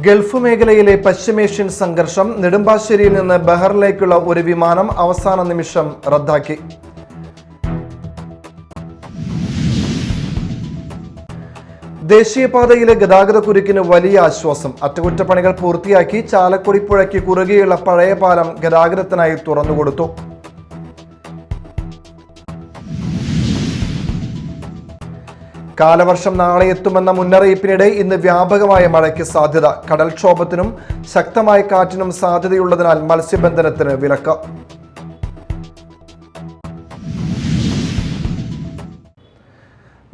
Gulf മേഖലയിലെ പശ്ചിമേഷ്യൻ സംഘർഷം നെടുമ്പാശ്ശേരിയിൽ നിന്ന് ബഹറിലേക്കുള്ള ഒരു വിമാനം അവസാന നിമിഷം റദ്ദാക്കി. ദേശീയപാതയിലെ ഗതാഗതക്കുരുക്കിന് വലിയ ആശ്വാസം. അറ്റകുറ്റപ്പണികൾ പൂർത്തിയാക്കി ചാലക്കുടി പുഴയ്ക്ക് കുറുകെയുള്ള പഴയ പാലം ഗതാഗതത്തിനായി തുറന്നുകൊടുത്തു. കാലവർഷം നാളെ എത്തുമെന്ന മുന്നറിയിപ്പിനിടെ ഇന്ന് വ്യാപകമായ മഴയ്ക്ക് സാധ്യത. കടൽക്ഷോഭത്തിനും ശക്തമായ കാറ്റിനും സാധ്യതയുള്ളതിനാൽ മത്സ്യബന്ധനത്തിന് വിലക്ക്.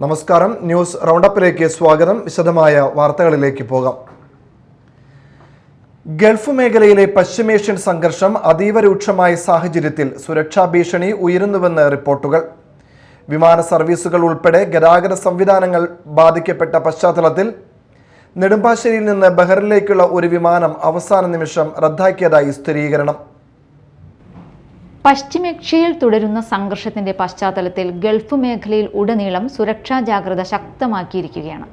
നമസ്കാരം, ന്യൂസ് റൗണ്ടപ്പിലേക്ക് സ്വാഗതം. വിശദമായ വാർത്തകളിലേക്ക് പോകാം. ഗൾഫ് മേഖലയിലെ പശ്ചിമേഷ്യൻ സംഘർഷം അതീവ രൂക്ഷമായ സാഹചര്യത്തിൽ സുരക്ഷാ ഭീഷണി ഉയരുന്നുവെന്ന് റിപ്പോർട്ടുകൾ. വിമാന സർവീസുകൾ ഉൾപ്പെടെ ഗതാഗത സംവിധാനങ്ങൾ ബാധിക്കപ്പെട്ട പശ്ചാത്തലത്തിൽ നെടുമ്പാശ്ശേരിയിൽ നിന്ന് ബഹറിലേക്കുള്ള ഒരു വിമാനം അവസാന നിമിഷം റദ്ദാക്കിയതായി സ്ഥിരീകരണം. പശ്ചിമേഷ്യയിൽ തുടരുന്ന സംഘർഷത്തിന്റെ പശ്ചാത്തലത്തിൽ ഗൾഫ് മേഖലയിൽ ഉടനീളം സുരക്ഷാ ജാഗ്രത ശക്തമാക്കിയിരിക്കുകയാണ്.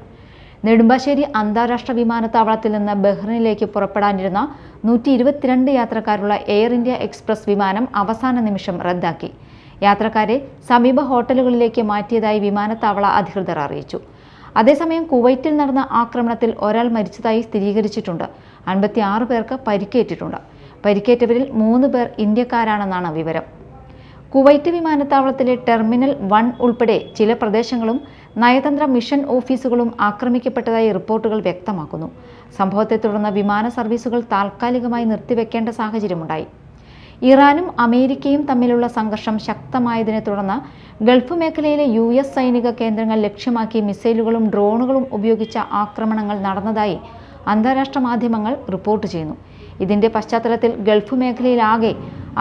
നെടുമ്പാശ്ശേരി അന്താരാഷ്ട്ര വിമാനത്താവളത്തിൽ നിന്ന് ബഹ്റിനിലേക്ക് പുറപ്പെടാനിരുന്ന 122 യാത്രക്കാരുള്ള എയർ ഇന്ത്യ എക്സ്പ്രസ് വിമാനം അവസാന നിമിഷം റദ്ദാക്കി. യാത്രക്കാരെ സമീപ ഹോട്ടലുകളിലേക്ക് മാറ്റിയതായി വിമാനത്താവള അധികൃതർ അറിയിച്ചു. അതേസമയം കുവൈറ്റിൽ നടന്ന ആക്രമണത്തിൽ ഒരാൾ മരിച്ചതായി സ്ഥിരീകരിച്ചിട്ടുണ്ട്. 56 പേർക്ക് പരിക്കേറ്റിട്ടുണ്ട്. പരിക്കേറ്റവരിൽ 3 പേർ ഇന്ത്യക്കാരാണെന്നാണ് വിവരം. കുവൈറ്റ് വിമാനത്താവളത്തിലെ ടെർമിനൽ 1 ഉൾപ്പെടെ ചില പ്രദേശങ്ങളും നയതന്ത്ര മിഷൻ ഓഫീസുകളും ആക്രമിക്കപ്പെട്ടതായി റിപ്പോർട്ടുകൾ വ്യക്തമാക്കുന്നു. സംഭവത്തെ തുടർന്ന് വിമാന സർവീസുകൾ താൽക്കാലികമായി നിർത്തിവെക്കേണ്ട സാഹചര്യമുണ്ടായി. ഇറാനും അമേരിക്കയും തമ്മിലുള്ള സംഘർഷം ശക്തമായതിനെ തുടർന്ന് ഗൾഫ് മേഖലയിലെ US സൈനിക കേന്ദ്രങ്ങൾ ലക്ഷ്യമാക്കി മിസൈലുകളും ഡ്രോണുകളും ഉപയോഗിച്ച ആക്രമണങ്ങൾ നടന്നതായി അന്താരാഷ്ട്ര മാധ്യമങ്ങൾ റിപ്പോർട്ട് ചെയ്യുന്നു. ഇതിന്റെ പശ്ചാത്തലത്തിൽ ഗൾഫ് മേഖലയിലാകെ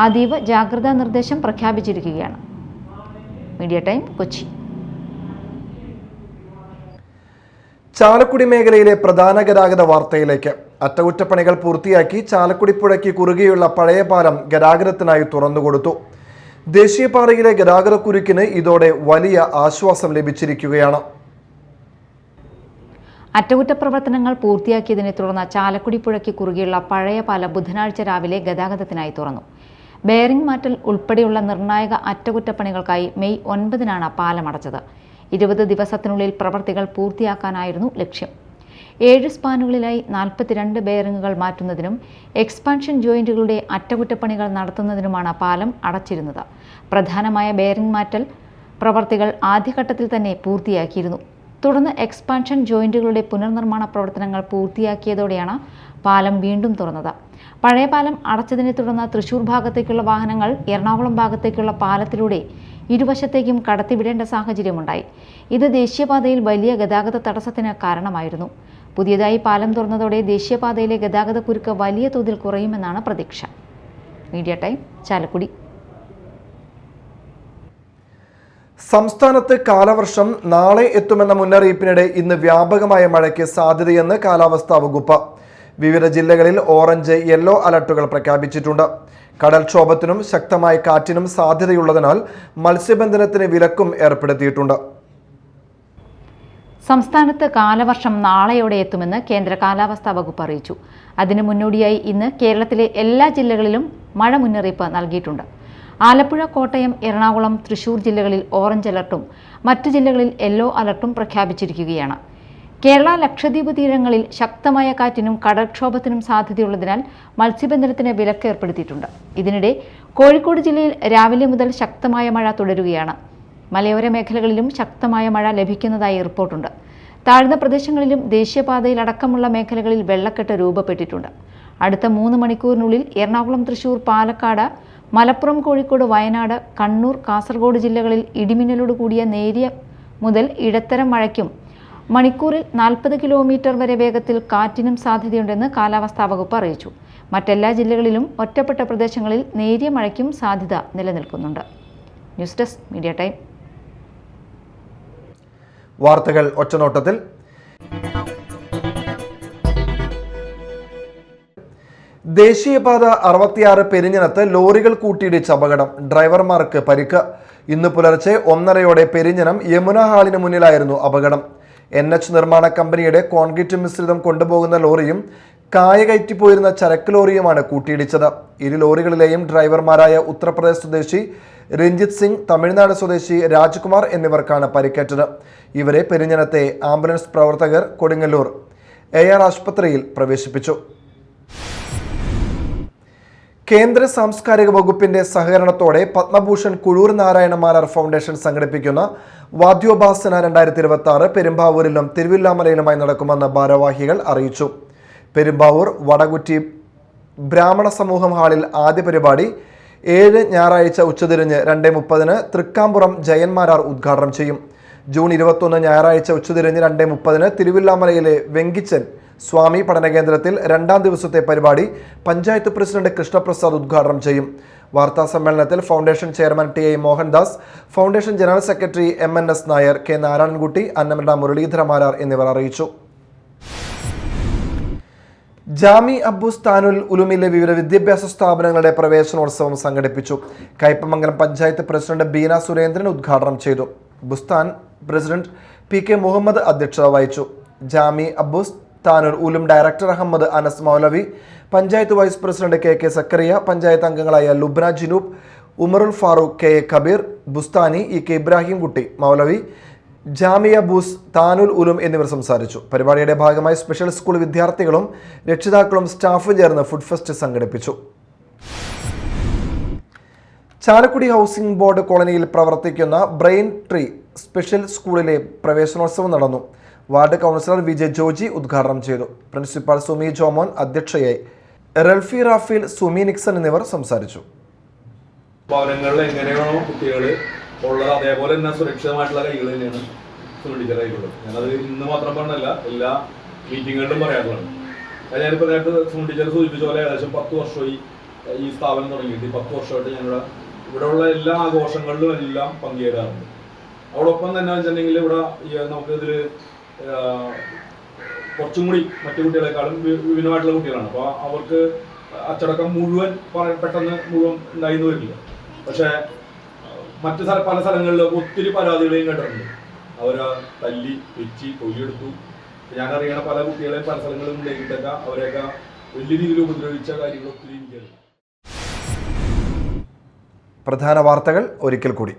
അതീവ ജാഗ്രതാ നിർദ്ദേശം പ്രഖ്യാപിച്ചിരിക്കുകയാണ്. Media time, Kochi. ചാലക്കുടി മേഖലയിലെ പ്രധാന ഗതാഗത വാർത്തയിലേക്ക്. അറ്റകുറ്റപ്പണികൾ പൂർത്തിയാക്കി ചാലക്കുടി പുഴയ്ക്ക് കുറുകെയുള്ള പഴയ പാലം ഗതാഗതത്തിനായി തുറന്നുകൊടുത്തു. ദേശീയപാതയിലെ ഗതാഗതക്കുരുക്കിന് ഇതോടെ വലിയ ആശ്വാസം ലഭിച്ചിരിക്കുകയാണ്. അറ്റകുറ്റപ്രവർത്തനങ്ങൾ പൂർത്തിയാക്കിയതിനെ തുടർന്ന് ചാലക്കുടി പുഴയ്ക്ക് കുറുകെയുള്ള പഴയ പാലം ബുധനാഴ്ച രാവിലെ ഗതാഗതത്തിനായി തുറന്നു. ബെയറിംഗ് മാറ്റൽ ഉൾപ്പെടെയുള്ള നിർണായക അറ്റകുറ്റപ്പണികൾക്കായി മെയ് 9-നാണ് പാലം അടച്ചത്. 20 ദിവസത്തിനുള്ളിൽ പ്രവൃത്തികൾ പൂർത്തിയാക്കാനായിരുന്നു ലക്ഷ്യം. 7 സ്പാനുകളിലായി 42 ബെയറിങ്ങുകൾ മാറ്റുന്നതിനും എക്സ്പാൻഷൻ ജോയിന്റുകളുടെ അറ്റകുറ്റപ്പണികൾ നടത്തുന്നതിനുമാണ് പാലം അടച്ചിരുന്നത്. പ്രധാനമായ ബെയറിംഗ് മാറ്റൽ പ്രവൃത്തികൾ ആദ്യഘട്ടത്തിൽ തന്നെ പൂർത്തിയാക്കിയിരുന്നു. തുടർന്ന് എക്സ്പാൻഷൻ ജോയിന്റുകളുടെ പുനർനിർമ്മാണ പ്രവർത്തനങ്ങൾ പൂർത്തിയാക്കിയതോടെയാണ് പാലം വീണ്ടും തുറന്നത്. പഴയ പാലം അടച്ചതിനെ തുടർന്ന് തൃശൂർ ഭാഗത്തേക്കുള്ള വാഹനങ്ങൾ എറണാകുളം ഭാഗത്തേക്കുള്ള പാലത്തിലൂടെ ഇരുവശത്തേക്കും കടത്തിവിടേണ്ട സാഹചര്യമുണ്ടായി. ഇത് ദേശീയപാതയിൽ വലിയ ഗതാഗത തടസ്സത്തിന് കാരണമായിരുന്നു. പുതിയതായി പാലം തുറന്നതോടെ ദേശീയപാതയിലെ ഗതാഗതക്കുരുക്ക് വലിയ തോതിൽ കുറയുമെന്നാണ് പ്രതീക്ഷ. Media time, Chalakudy. സംസ്ഥാനത്ത് കാലവർഷം നാളെ എത്തുമെന്ന മുന്നറിയിപ്പിനിടെ ഇന്ന് വ്യാപകമായ മഴയ്ക്ക് സാധ്യതയെന്ന് കാലാവസ്ഥാ വകുപ്പ്. വിവിധ ജില്ലകളിൽ ഓറഞ്ച്, യെല്ലോ അലർട്ടുകൾ പ്രഖ്യാപിച്ചിട്ടുണ്ട്. കടൽക്ഷോഭത്തിനും ശക്തമായ കാറ്റിനും സാധ്യതയുള്ളതിനാൽ മത്സ്യബന്ധനത്തിന് വിലക്കും ഏർപ്പെടുത്തിയിട്ടുണ്ട്. സംസ്ഥാനത്ത് കാലവർഷം നാളെയോടെ എത്തുമെന്ന് കേന്ദ്ര കാലാവസ്ഥാ വകുപ്പ് അറിയിച്ചു. അതിനു മുന്നോടിയായി ഇന്ന് കേരളത്തിലെ എല്ലാ ജില്ലകളിലും മഴ മുന്നറിയിപ്പ് നൽകിയിട്ടുണ്ട്. ആലപ്പുഴ, കോട്ടയം, എറണാകുളം, തൃശൂർ ജില്ലകളിൽ ഓറഞ്ച് അലർട്ടും മറ്റു ജില്ലകളിൽ യെല്ലോ അലർട്ടും പ്രഖ്യാപിച്ചിരിക്കുകയാണ്. കേരള, ലക്ഷദ്വീപ് തീരങ്ങളിൽ ശക്തമായ കാറ്റിനും കടൽക്ഷോഭത്തിനും സാധ്യതയുള്ളതിനാൽ മത്സ്യബന്ധനത്തിന് വിലക്ക് ഏർപ്പെടുത്തിയിട്ടുണ്ട്. ഇതിനിടെ കോഴിക്കോട് ജില്ലയിൽ രാവിലെ മുതൽ ശക്തമായ മഴ തുടരുകയാണ്. മലയോര മേഖലകളിലും ശക്തമായ മഴ ലഭിക്കുന്നതായി റിപ്പോർട്ടുണ്ട്. താഴ്ന്ന പ്രദേശങ്ങളിലും ദേശീയപാതയിൽ അടക്കമുള്ള മേഖലകളിൽ വെള്ളക്കെട്ട് രൂപപ്പെട്ടിട്ടുണ്ട്. അടുത്ത 3 മണിക്കൂറിനുള്ളിൽ എറണാകുളം, തൃശൂർ, പാലക്കാട്, മലപ്പുറം, കോഴിക്കോട്, വയനാട്, കണ്ണൂർ, കാസർഗോഡ് ജില്ലകളിൽ ഇടിമിന്നലോട് കൂടിയ നേരിയ മുതൽ ഇടത്തരം മഴയ്ക്കും മണിക്കൂറിൽ 40 കിലോമീറ്റർ വരെ വേഗത്തിൽ കാറ്റിനും സാധ്യതയുണ്ടെന്ന് കാലാവസ്ഥാ വകുപ്പ് അറിയിച്ചു. മറ്റെല്ലാ ജില്ലകളിലും ഒറ്റപ്പെട്ട പ്രദേശങ്ങളിൽ നേരിയ മഴയ്ക്കും സാധ്യത നിലനിൽക്കുന്നുണ്ട്. News desk, media time. വാർത്തകൾ ഒറ്റനോട്ടത്തിൽ. ദേശീയപാത 66 പെരിഞ്ഞനത്ത് ലോറികൾ കൂട്ടിയിടിച്ച് അപകടം. ഡ്രൈവർമാർക്ക് പരിക്ക്. ഇന്ന് പുലർച്ചെ 1:30 പെരിഞ്ഞനം യമുന ഹാളിന് മുന്നിലായിരുന്നു അപകടം. NH നിർമ്മാണ കമ്പനിയുടെ കോൺക്രീറ്റ് മിശ്രിതം കൊണ്ടുപോകുന്ന ലോറിയും കായ കയറ്റിപ്പോയിരുന്ന ചരക്ക് ലോറിയുമാണ് കൂട്ടിയിടിച്ചത്. ഇരു ലോറികളിലെയും ഡ്രൈവർമാരായ ഉത്തർപ്രദേശ് സ്വദേശി രഞ്ജിത് സിംഗ്, തമിഴ്നാട് സ്വദേശി രാജ്കുമാർ എന്നിവർക്കാണ് പരിക്കേറ്റത്. ഇവരെ പെരിഞ്ഞനത്തെ ആംബുലൻസ് പ്രവർത്തകർ കൊടുങ്ങല്ലൂർ AR ആശുപത്രിയിൽ പ്രവേശിപ്പിച്ചു. കേന്ദ്ര സാംസ്കാരിക വകുപ്പിന്റെ സഹകരണത്തോടെ പത്മഭൂഷൺ കുഴൂർ നാരായണ മാരാർ ഫൗണ്ടേഷൻ സംഘടിപ്പിക്കുന്ന വാദ്യോപാസന 2026 പെരുമ്പാവൂരിലും തിരുവില്ലാമലയിലുമായി നടക്കുമെന്ന് ഭാരവാഹികൾ അറിയിച്ചു. പെരുമ്പാവൂർ വടകുറ്റി ബ്രാഹ്മണ സമൂഹം ഹാളിൽ ആദ്യ പരിപാടി 7 ഞായറാഴ്ച ഉച്ചതിരിഞ്ഞ് 2:30 തൃക്കാംപുറം ജയന്മാരാർ ഉദ്ഘാടനം ചെയ്യും. ജൂൺ 21 ഞായറാഴ്ച ഉച്ചതിരിഞ്ഞ് 2:30 തിരുവില്ലാമലയിലെ വെങ്കിച്ചൻ സ്വാമി പഠനകേന്ദ്രത്തിൽ 2ാം ദിവസത്തെ പരിപാടി പഞ്ചായത്ത് പ്രസിഡന്റ് കൃഷ്ണപ്രസാദ് ഉദ്ഘാടനം ചെയ്യും. വാർത്താ സമ്മേളനത്തിൽ foundation chairman TI Mohandas, foundation general secretary MNS Nair, K Narayanankutty, Annamanda Muraleedhara Marar എന്നിവർ അറിയിച്ചു. ജാമി അബ്ബൂസ് താനുൽ ഉലൂമിലെ വിവിധ വിദ്യാഭ്യാസ സ്ഥാപനങ്ങളുടെ പ്രവേശനോത്സവം സംഘടിപ്പിച്ചു. കയ്പമംഗലം പഞ്ചായത്ത് പ്രസിഡന്റ് ബീന സുരേന്ദ്രൻ ഉദ്ഘാടനം ചെയ്തു. ബുസ്താൻ പ്രസിഡന്റ് PK മുഹമ്മദ് അധ്യക്ഷത വഹിച്ചു. Jami Abbus Thanul Uloom director Ahammed Anas Maulavi, panchayat vice president KK Zakariya, panchayat അംഗങ്ങളായ ലുബ്ന ജിനൂബ്, ഉമറുൽ ഫാറൂഖ്, KA കബീർ, ബുസ്താനി, EK ഇബ്രാഹിം കുട്ടി മൗലവി, ജാമിയ ബൂസ് താനുൽ ഉലൂം എന്നിവർ സംസാരിച്ചു. പരിപാടിയുടെ ഭാഗമായി സ്പെഷ്യൽ സ്കൂൾ വിദ്യാർത്ഥികളും രക്ഷിതാക്കളും സ്റ്റാഫും ചേർന്ന് ഫുഡ് ഫെസ്റ്റ് സംഘടിപ്പിച്ചു. ചാലക്കുടി ഹൗസിംഗ് ബോർഡ് കോളനിയിൽ പ്രവർത്തിക്കുന്ന ബ്രെയിൻ ട്രീ സ്പെഷ്യൽ സ്കൂളിലെ പ്രവേശനോത്സവം നടന്നു. വാർഡ് കൗൺസിലർ VJ ജോജി ഉദ്ഘാടനം ചെയ്തു. പ്രിൻസിപ്പാൾ സുമി ജോമോൻ അധ്യക്ഷയായി. റൽഫി റാഫേൽ, സുമി നിക്സൺ എന്നിവർ സംസാരിച്ചു. ഭവനങ്ങളിൽ എങ്ങനെയാണോ കുട്ടികൾ ഉള്ളത് അതേപോലെ തന്നെ സുരക്ഷിതമായിട്ടുള്ള കൈകൾ തന്നെയാണ് സുമീടിച്ച കൈകളുള്ളത്. ഞാനത് ഇന്ന് മാത്രം പറഞ്ഞല്ല, എല്ലാ മീറ്റിങ്ങുകളിലും പറയാറുള്ളതാണ്. ഞാനിപ്പോൾ നേരത്തെ സുമീടിച്ചർ സൂചിപ്പിച്ച പോലെ ഏകദേശം 10 വർഷമായി ഈ സ്ഥാപനം തുടങ്ങിയിട്ട് 10 വർഷമായിട്ട് ഞങ്ങളുടെ ഇവിടെയുള്ള എല്ലാ ആഘോഷങ്ങളിലും എല്ലാം പങ്കുചേരാറുണ്ട്. അതോടൊപ്പം തന്നെ വെച്ചിട്ടുണ്ടെങ്കിൽ ഇവിടെ നമുക്കിതിൽ കുറച്ചും കൂടി മറ്റു കുട്ടികളെക്കാളും വിഭിന്നമായിട്ടുള്ള കുട്ടികളാണ്. അപ്പോൾ അവർക്ക് അച്ചടക്കം മുഴുവൻ പെട്ടെന്ന് മുഴുവൻ ഉണ്ടായിന്ന് വരില്ല. പക്ഷേ മറ്റു പല സ്ഥലങ്ങളിലും ഒത്തിരി പരാതികളെയും കേട്ടിട്ടുണ്ട്. അവരെ തല്ലി വെച്ച് തൊഴിലെടുത്തു. ഞാനറിയണ പല കുട്ടികളെയും പല സ്ഥലങ്ങളിലും ഉണ്ടാക്കിയിട്ടൊക്കെ അവരെയൊക്കെ വലിയ രീതിയിൽ ഉപദ്രവിച്ച കാര്യങ്ങൾ ഒത്തിരി എനിക്കറിയാം. പ്രധാന വാർത്തകൾ ഒരിക്കൽ കൂടി.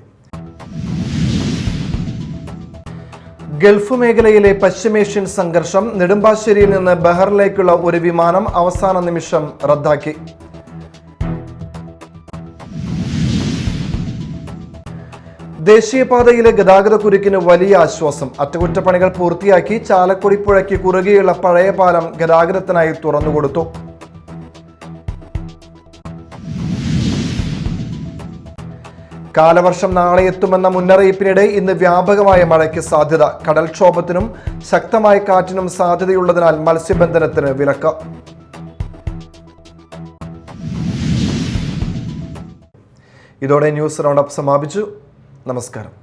ഗൾഫ് മേഖലയിലെ പശ്ചിമേഷ്യൻ സംഘർഷം, നെടുമ്പാശ്ശേരിയിൽ നിന്ന് ബഹറിലേക്കുള്ള ഒരു വിമാനം അവസാന നിമിഷം റദ്ദാക്കി. ദേശീയപാതയിലെ ഗതാഗതക്കുരുക്കിന് വലിയ ആശ്വാസം. അറ്റകുറ്റപ്പണികൾ പൂർത്തിയാക്കി ചാലക്കുടി പുഴയ്ക്ക് കുറുകെയുള്ള പഴയ പാലം ഗതാഗതത്തിനായി തുറന്നുകൊടുത്തു. കാലവർഷം നാളെ എത്തുമെന്ന മുന്നറിയിപ്പിനിടെ ഇന്ന് വ്യാപകമായ മഴയ്ക്ക് സാധ്യത. കടൽക്ഷോഭത്തിനും ശക്തമായ കാറ്റിനും സാധ്യതയുള്ളതിനാൽ മത്സ്യബന്ധനത്തിന് വിലക്ക്. ഇതോടെ ന്യൂസ് റൗണ്ടപ്പ് സമാപിച്ചു. നമസ്കാരം.